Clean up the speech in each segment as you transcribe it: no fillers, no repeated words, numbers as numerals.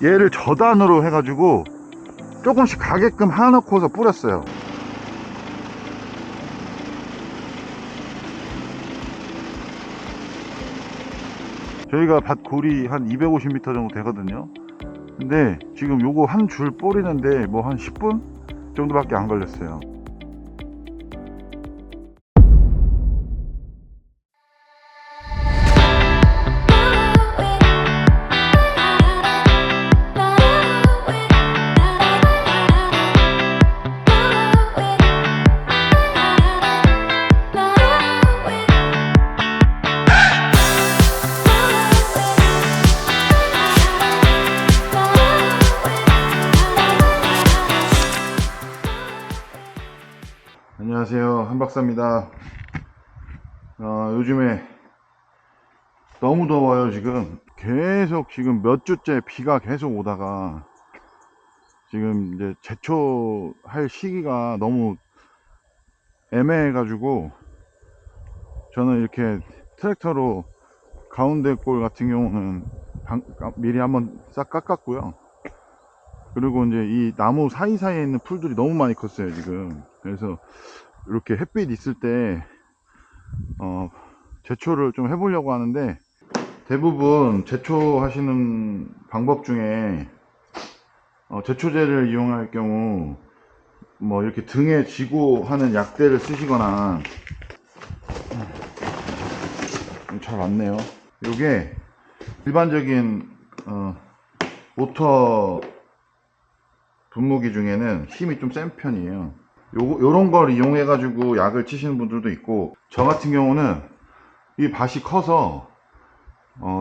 얘를 저단으로 해가지고 조금씩 가게끔 하놓고서 뿌렸어요. 저희가 밭 골이 한 250m 정도 되거든요. 근데 지금 요거 한 줄 뿌리는데 뭐 한 10분 정도밖에 안 걸렸어요. 안녕하세요, 한박사입니다. 요즘에 너무 더워요. 지금 계속 지금 몇 주째 비가 계속 오다가 지금 이제 제초할 시기가 너무 애매해 가지고 저는 이렇게 트랙터로 가운데 골 같은 경우는 미리 한번 싹 깎았고요. 그리고 이제 이 나무 사이사이에 있는 풀들이 너무 많이 컸어요 지금. 그래서 이렇게 햇빛 있을 때 제초를 좀 해보려고 하는데, 대부분 제초하시는 방법 중에 제초제를 이용할 경우 뭐 이렇게 등에 쥐고 하는 약대를 쓰시거나, 잘 왔네요. 요게 일반적인 모터 분무기 중에는 힘이 좀 센 편이에요. 요런 걸 이용해 가지고 약을 치시는 분들도 있고, 저 같은 경우는 이 밭이 커서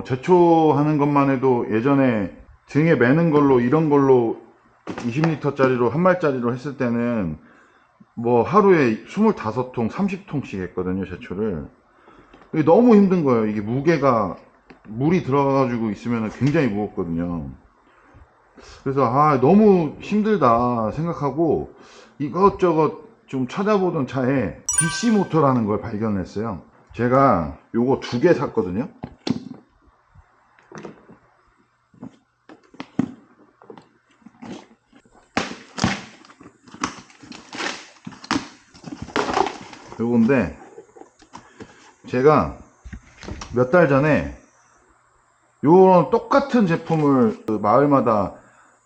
제초하는 것만 해도 예전에 등에 매는 걸로, 이런 걸로 20L 짜리로 한 말짜리로 했을 때는 뭐 하루에 25통 30통씩 했거든요, 제초를. 이게 너무 힘든 거예요. 이게 무게가, 물이 들어가가지고 있으면 굉장히 무겁거든요. 그래서 너무 힘들다 생각하고 이것저것 좀 찾아보던 차에 DC 모터라는 걸 발견했어요. 제가 요거 2개 샀거든요. 요건데 제가 몇 달 전에 요런 똑같은 제품을 그 마을마다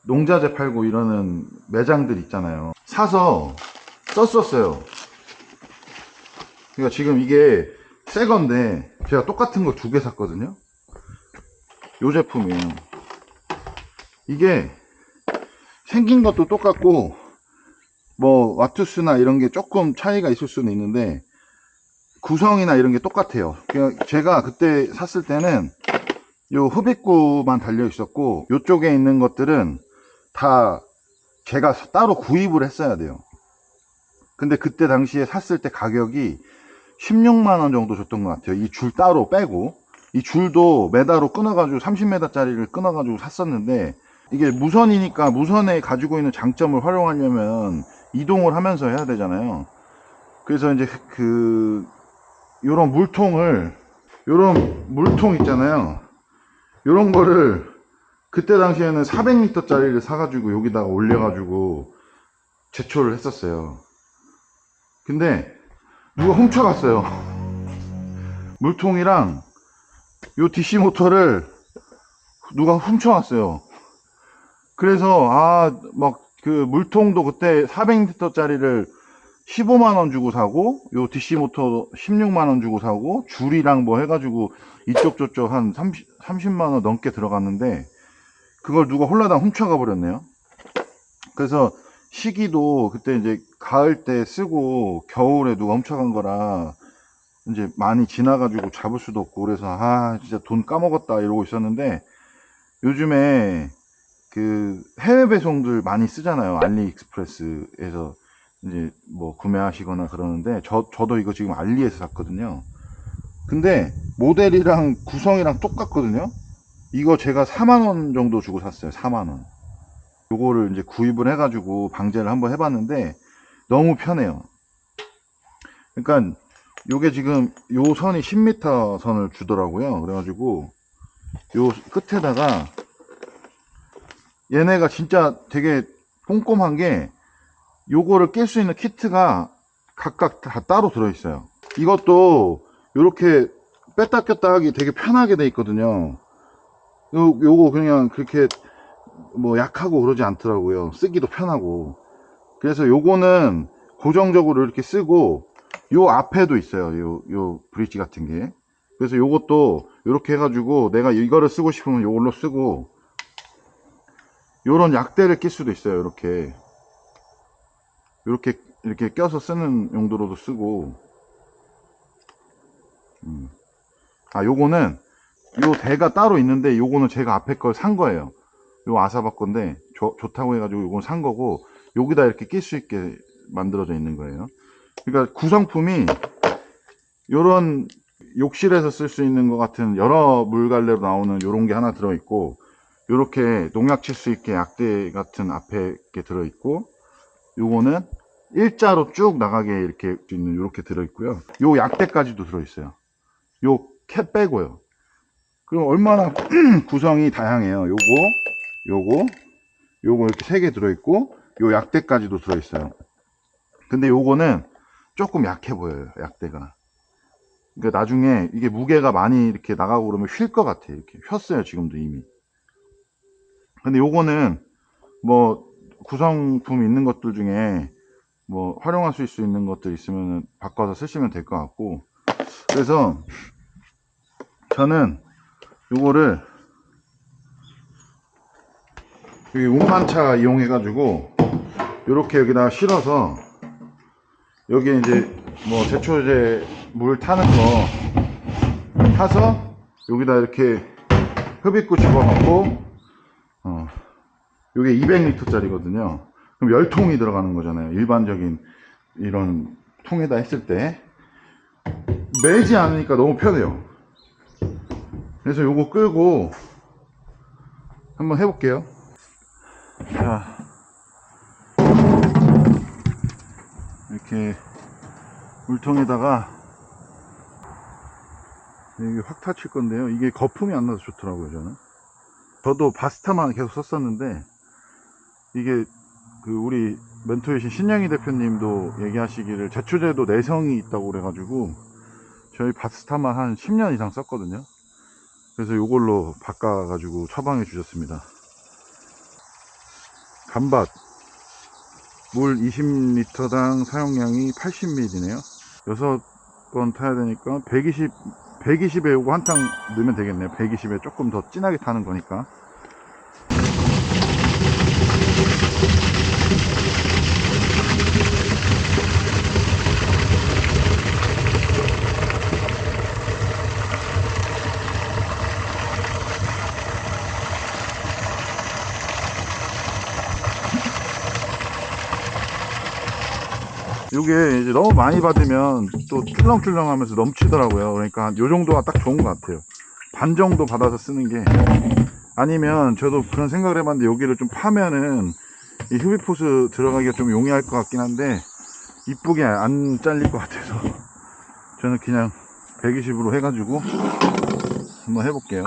농자재 팔고 이러는 매장들 있잖아요. 사서 썼었어요. 그러니까 지금 이게 새 건데 제가 똑같은 거 2개 샀거든요. 요 제품이에요. 이게 생긴 것도 똑같고 뭐 와트수나 이런 게 조금 차이가 있을 수는 있는데 구성이나 이런 게 똑같아요. 그러니까 제가 그때 샀을 때는 요 흡입구만 달려 있었고, 요쪽에 있는 것들은 다 제가 따로 구입을 했어야 돼요. 근데 그때 당시에 샀을 때 가격이 16만원 정도 줬던 것 같아요. 이 줄 따로 빼고. 이 줄도 메다로 끊어가지고 30m 짜리를 끊어가지고 샀었는데, 이게 무선이니까 무선에 가지고 있는 장점을 활용하려면 이동을 하면서 해야 되잖아요. 그래서 이제 요런 물통 있잖아요. 요런 거를 그때 당시에는 400L 짜리를 사가지고 여기다가 올려가지고 제초를 했었어요. 근데 누가 훔쳐갔어요. 물통이랑 요 DC 모터를 누가 훔쳐갔어요. 그래서 막 그 물통도 그때 400L 짜리를 15만원 주고 사고, 요 DC 모터 16만원 주고 사고, 줄이랑 뭐 해가지고 이쪽 저쪽 한 30만원 넘게 들어갔는데 그걸 누가 홀라당 훔쳐가 버렸네요. 그래서 시기도 그때 이제 가을 때 쓰고 겨울에 누가 훔쳐간 거라 이제 많이 지나가지고 잡을 수도 없고, 그래서 진짜 돈 까먹었다 이러고 있었는데, 요즘에 그 해외 배송들 많이 쓰잖아요. 알리익스프레스에서 이제 뭐 구매하시거나 그러는데, 저도 이거 지금 알리에서 샀거든요. 근데 모델이랑 구성이랑 똑같거든요. 이거 제가 4만원 정도 주고 샀어요. 4만원. 요거를 이제 구입을 해가지고 방제를 한번 해봤는데 너무 편해요. 그러니까 요게 지금 요 선이 10m 선을 주더라고요. 그래가지고 요 끝에다가 얘네가 진짜 되게 꼼꼼한 게 요거를 낄 수 있는 키트가 각각 다 따로 들어있어요. 이것도 이렇게 뺐다 꼈다 하기 되게 편하게 돼 있거든요. 요거 그냥 그렇게 뭐 약하고 그러지 않더라고요. 쓰기도 편하고. 그래서 요거는 고정적으로 이렇게 쓰고, 요 앞에도 있어요. 요 브릿지 같은 게. 그래서 요것도 이렇게 해가지고 내가 이거를 쓰고 싶으면 요걸로 쓰고, 요런 약대를 낄 수도 있어요. 이렇게 껴서 쓰는 용도로도 쓰고. 요거는 요 대가 따로 있는데, 요거는 제가 앞에 걸 산 거예요. 요 아사바 건데 좋다고 해가지고 요건 산 거고, 여기다 이렇게 낄 수 있게 만들어져 있는 거예요. 그러니까 구성품이 요런 욕실에서 쓸 수 있는 것 같은 여러 물갈래로 나오는 요런 게 하나 들어있고, 요렇게 농약 칠 수 있게 약대 같은 앞에 게 들어있고, 요거는 일자로 쭉 나가게 이렇게 있는 요렇게 들어있고요. 요 약대까지도 들어있어요. 요 캡 빼고요. 그럼 얼마나 구성이 다양해요. 요거 이렇게 3개 들어있고, 요 약대까지도 들어있어요. 근데 요거는 조금 약해 보여요, 약대가. 그러니까 나중에 이게 무게가 많이 이렇게 나가고 그러면 휠 것 같아. 이렇게 휘었어요, 지금도 이미. 근데 요거는 뭐 구성품 있는 것들 중에 뭐 활용하실 수 있는 것들 있으면 바꿔서 쓰시면 될 것 같고, 그래서 저는 요거를 여기 운반차 이용해 가지고 요렇게 여기다 실어서, 여기 이제 뭐 제초제 물 타는 거 타서 여기다 이렇게 흡입구 집어넣고, 요게 200리터 짜리거든요. 그럼 10통이 들어가는 거잖아요. 일반적인 이런 통에다 했을 때 매지 않으니까 너무 편해요. 그래서 요거 끌고 한번 해볼게요. 자, 이렇게 물통에다가 이게 확 타칠 건데요. 이게 거품이 안 나서 좋더라고요, 저도 바스타만 계속 썼었는데, 이게 우리 멘토이신 신영희 대표님도 얘기하시기를 제초제도 내성이 있다고 그래가지고 저희 바스타만 한 10년 이상 썼거든요. 그래서 요걸로 바꿔가지고 처방해 주셨습니다. 간밭 물 20리터당 사용량이 80ml네요. 6번 타야 되니까 120에 요거 한탕 넣으면 되겠네요. 120에 조금 더 진하게 타는 거니까. 요게 이제 너무 많이 받으면 또 출렁출렁 하면서 넘치더라고요. 그러니까 요 정도가 딱 좋은 것 같아요. 반 정도 받아서 쓰는 게, 아니면 저도 그런 생각을 해봤는데 여기를 좀 파면은 이 흡입호스 들어가기가 좀 용이할 것 같긴 한데 이쁘게 안 잘릴 것 같아서 저는 그냥 120으로 해가지고 한번 해볼게요.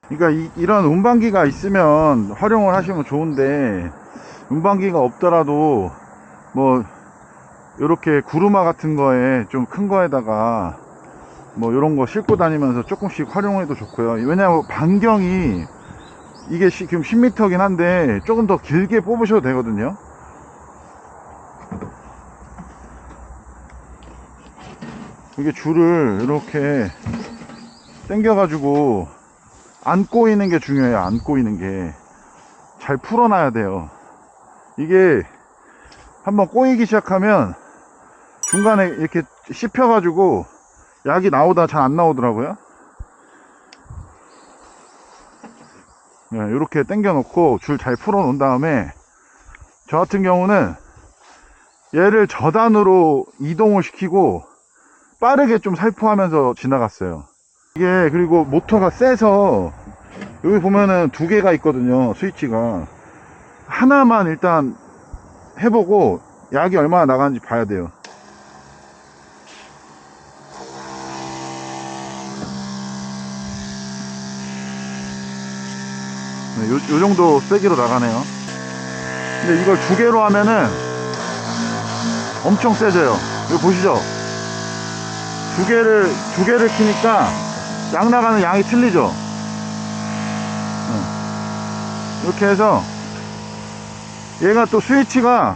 그러니까 이런 운반기가 있으면 활용을 하시면 좋은데, 운반기가 없더라도 뭐 이렇게 구루마 같은 거에 좀 큰 거에다가 뭐 이런 거 싣고 다니면서 조금씩 활용해도 좋고요. 왜냐하면 반경이 이게 지금 10m긴 한데 조금 더 길게 뽑으셔도 되거든요. 이게 줄을 이렇게 당겨 가지고 안 꼬이는 게 중요해요. 안 꼬이는 게 잘 풀어놔야 돼요. 이게 한번 꼬이기 시작하면 중간에 이렇게 씹혀 가지고 약이 나오다 잘 안 나오더라고요. 네, 이렇게 당겨 놓고 줄 잘 풀어 놓은 다음에, 저 같은 경우는 얘를 저단으로 이동을 시키고 빠르게 좀 살포하면서 지나갔어요. 이게 그리고 모터가 세서 여기 보면은 2개가 있거든요, 스위치가. 하나만 일단 해보고 약이 얼마나 나가는지 봐야 돼요. 네, 요 정도 세기로 나가네요. 근데 이걸 두 개로 하면은 엄청 세져요. 이거 보시죠. 두 개를 키니까 양 나가는 양이 틀리죠. 이렇게 해서 얘가 또 스위치가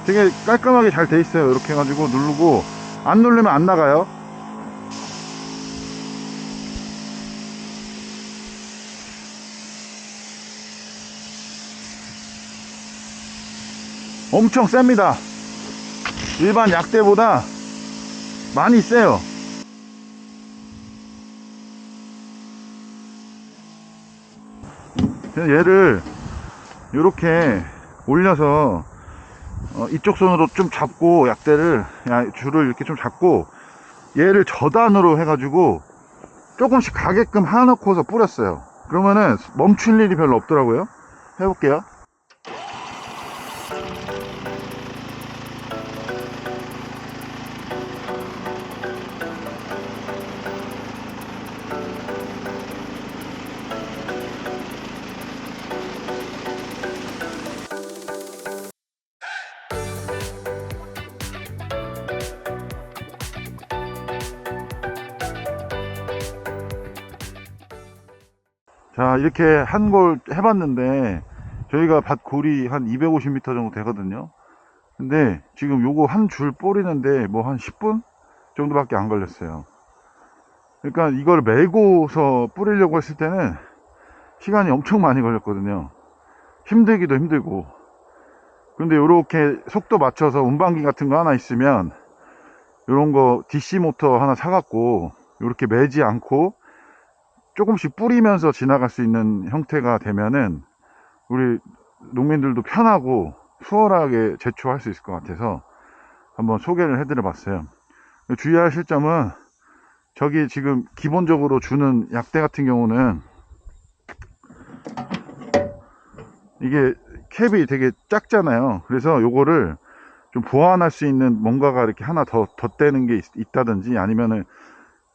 되게 깔끔하게 잘 돼 있어요. 이렇게 해가지고 누르고 안 누르면 안 나가요. 엄청 셉니다. 일반 약대보다 많이 세요. 얘를 이렇게 올려서 이쪽 손으로 좀 잡고 약대를 줄을 이렇게 좀 잡고 얘를 저단으로 해가지고 조금씩 가게끔 하놓고서 뿌렸어요. 그러면은 멈출 일이 별로 없더라고요. 해볼게요. 자, 이렇게 한 골 해봤는데 저희가 밭 골이 한 250m 정도 되거든요. 근데 지금 요거 한 줄 뿌리는데 뭐 한 10분 정도밖에 안 걸렸어요. 그러니까 이걸 메고서 뿌리려고 했을 때는 시간이 엄청 많이 걸렸거든요. 힘들기도 힘들고. 근데 요렇게 속도 맞춰서 운반기 같은 거 하나 있으면 요런 거 DC 모터 하나 사갖고 요렇게 매지 않고 조금씩 뿌리면서 지나갈 수 있는 형태가 되면은 우리 농민들도 편하고 수월하게 제초할 수 있을 것 같아서 한번 소개를 해드려 봤어요. 주의하실 점은 저기 지금 기본적으로 주는 약대 같은 경우는 이게 캡이 되게 작잖아요. 그래서 요거를 좀 보완할 수 있는 뭔가가 이렇게 하나 더 덧대는 게 있다든지 아니면은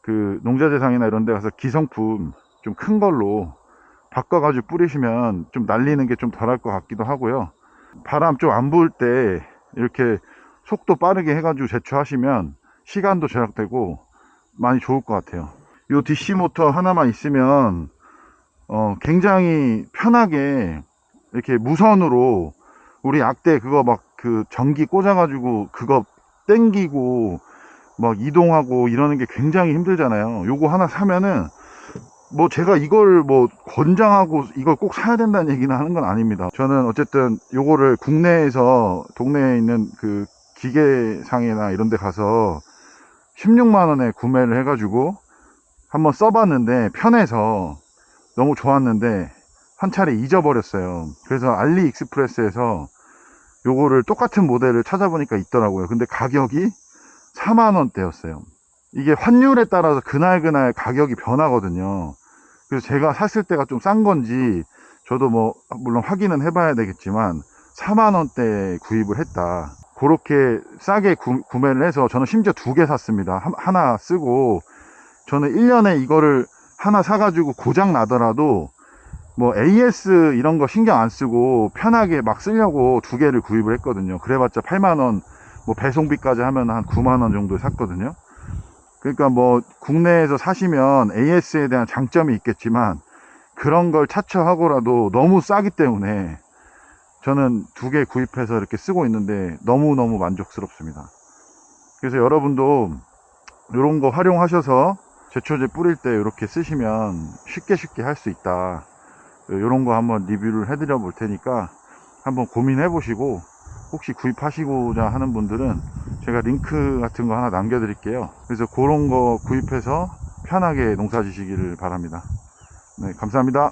그 농자재상이나 이런 데 가서 기성품 좀 큰 걸로 바꿔가지고 뿌리시면 좀 날리는 게 좀 덜할 것 같기도 하고요. 바람 좀 안 부을 때 이렇게 속도 빠르게 해가지고 제초하시면 시간도 절약되고 많이 좋을 것 같아요. 이 DC 모터 하나만 있으면 굉장히 편하게 이렇게 무선으로 우리 약대 그거 막 그 전기 꽂아가지고 그거 땡기고 막 이동하고 이러는 게 굉장히 힘들잖아요. 요거 하나 사면은 뭐 제가 이걸 뭐 권장하고 이걸 꼭 사야 된다는 얘기는 하는 건 아닙니다. 저는 어쨌든 요거를 국내에서 동네에 있는 그 기계상이나 이런 데 가서 16만 원에 구매를 해가지고 한번 써봤는데 편해서 너무 좋았는데 한 차례 잊어버렸어요. 그래서 알리익스프레스에서 요거를 똑같은 모델을 찾아보니까 있더라고요. 근데 가격이 4만 원대였어요. 이게 환율에 따라서 그날그날 가격이 변하거든요. 그래서 제가 샀을 때가 좀 싼 건지 저도 뭐 물론 확인은 해봐야 되겠지만 4만 원대에 구입을 했다. 그렇게 싸게 구매를 해서 저는 심지어 두 개 샀습니다. 하나 쓰고 저는 1년에 이거를 하나 사가지고 고장 나더라도 뭐 AS 이런 거 신경 안 쓰고 편하게 막 쓰려고 두 개를 구입을 했거든요. 그래봤자 8만 원, 뭐 배송비까지 하면 한 9만 원 정도 샀거든요. 그러니까 뭐 국내에서 사시면 AS에 대한 장점이 있겠지만 그런 걸 차처하고라도 너무 싸기 때문에 저는 두 개 구입해서 이렇게 쓰고 있는데 너무너무 만족스럽습니다. 그래서 여러분도 이런 거 활용하셔서 제초제 뿌릴 때 이렇게 쓰시면 쉽게 할 수 있다. 이런 거 한번 리뷰를 해드려 볼 테니까 한번 고민해 보시고 혹시 구입하시고자 하는 분들은 제가 링크 같은 거 하나 남겨 드릴게요. 그래서 그런 거 구입해서 편하게 농사 지시기를 바랍니다. 네, 감사합니다.